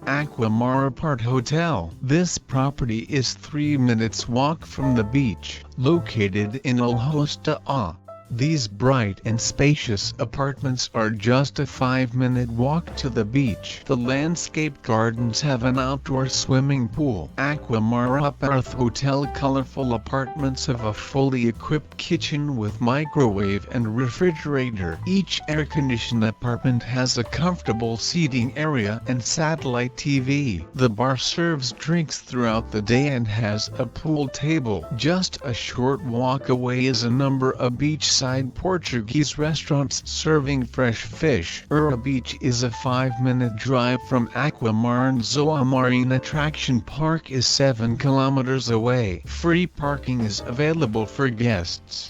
Aqua Mar ApartHotel. This property is 3 minutes walk from the beach, located in Olhos de Água. These bright and spacious apartments are just a 5-minute walk to the beach. The landscape gardens have an outdoor swimming pool. Aqua Mar ApartHotel colorful apartments have a fully equipped kitchen with microwave and refrigerator. Each air-conditioned apartment has a comfortable seating area and satellite TV. The bar serves drinks throughout the day and has a pool table. Just a short walk away is a number of beachside Portuguese restaurants serving fresh fish. Beach is a 5-minute drive from Aqua Mar and Zoa Marine Attraction Park is 7 kilometers away. Free parking is available for guests.